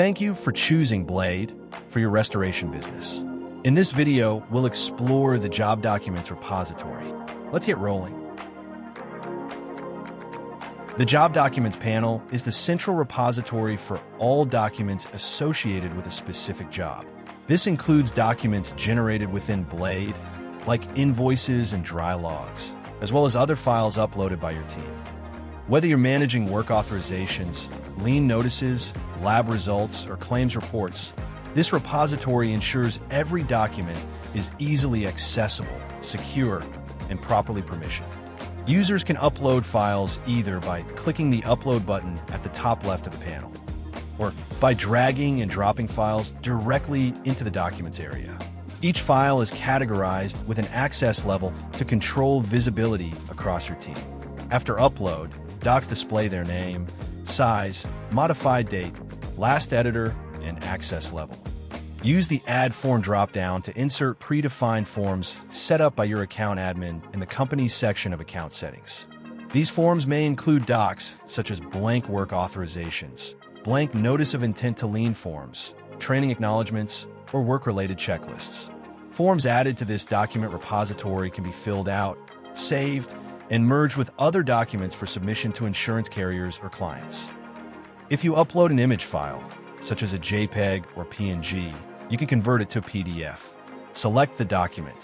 Thank you for choosing Blade for your restoration business. In this video, we'll explore the job documents repository. Let's get rolling. The Job Documents panel is the central repository for all documents associated with a specific job. This includes documents generated within Blade, like invoices and dry logs, as well as other files uploaded by your team. Whether you're managing work authorizations, lien notices, lab results, or claims reports, this repository ensures every document is easily accessible, secure, and properly permissioned. Users can upload files either by clicking the Upload button at the top left of the panel, or by dragging and dropping files directly into the Documents area. Each file is categorized with an access level to control visibility across your team. After upload, docs display their name, size, modified date, last editor, and access level. Use the Add Form dropdown to insert predefined forms set up by your account admin in the company's section of account settings. These forms may include docs such as blank work authorizations, blank notice of intent to lien forms, training acknowledgments, or work-related checklists. Forms added to this document repository can be filled out, saved, and merged with other documents for submission to insurance carriers or clients. If you upload an image file, such as a JPEG or PNG, you can convert it to a PDF. Select the document,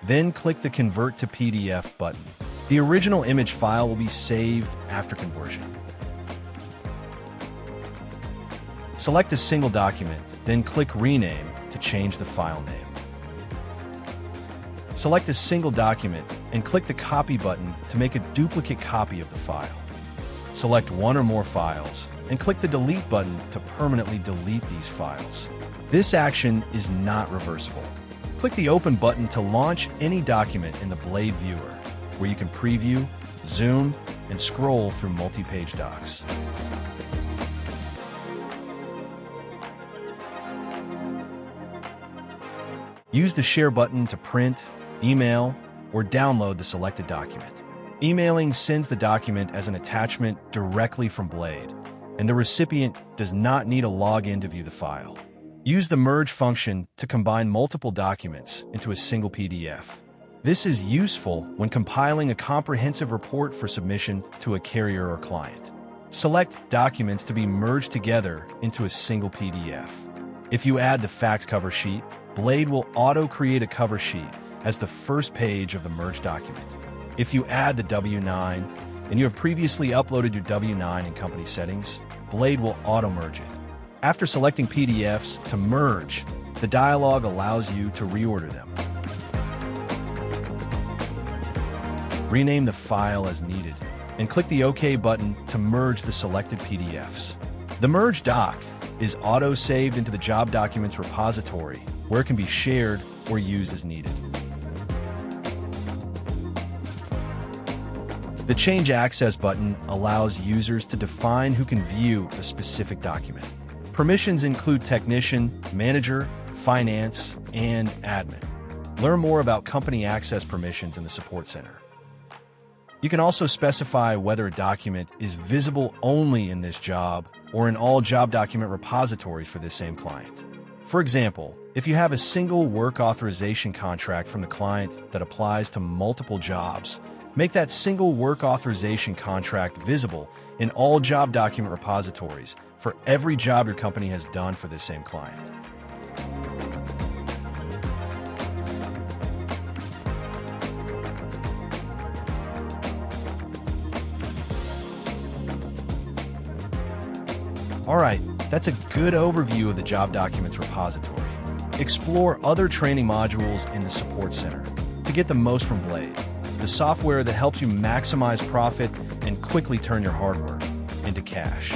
then click the Convert to PDF button. The original image file will be saved after conversion. Select a single document, then click Rename to change the file name. Select a single document and click the Copy button to make a duplicate copy of the file. Select one or more files and click the Delete button to permanently delete these files. This action is not reversible. Click the Open button to launch any document in the Blade viewer, where you can preview, zoom, and scroll through multi-page docs. Use the Share button to print, email, or download the selected document. Emailing sends the document as an attachment directly from Blade, and the recipient does not need a login to view the file. Use the Merge function to combine multiple documents into a single PDF. This is useful when compiling a comprehensive report for submission to a carrier or client. Select documents to be merged together into a single PDF. If you add the fax cover sheet, Blade will auto-create a cover sheet as the first page of the merged document. If you add the W-9 and you have previously uploaded your W-9 in company settings, Blade will auto-merge it. After selecting PDFs to merge, the dialog allows you to reorder them. Rename the file as needed, and click the OK button to merge the selected PDFs. The merged doc is auto-saved into the Job Documents repository, where it can be shared or used as needed. The Change Access button allows users to define who can view a specific document. Permissions include technician, manager, finance, and admin. Learn more about company access permissions in the Support Center. You can also specify whether a document is visible only in this job or in all job document repositories for this same client. For example, if you have a single work authorization contract from the client that applies to multiple jobs, make that single work authorization contract visible in all job document repositories for every job your company has done for this same client. All right, that's a good overview of the Job Documents repository. Explore other training modules in the Support Center to get the most from Blade, the software that helps you maximize profit and quickly turn your hard work into cash.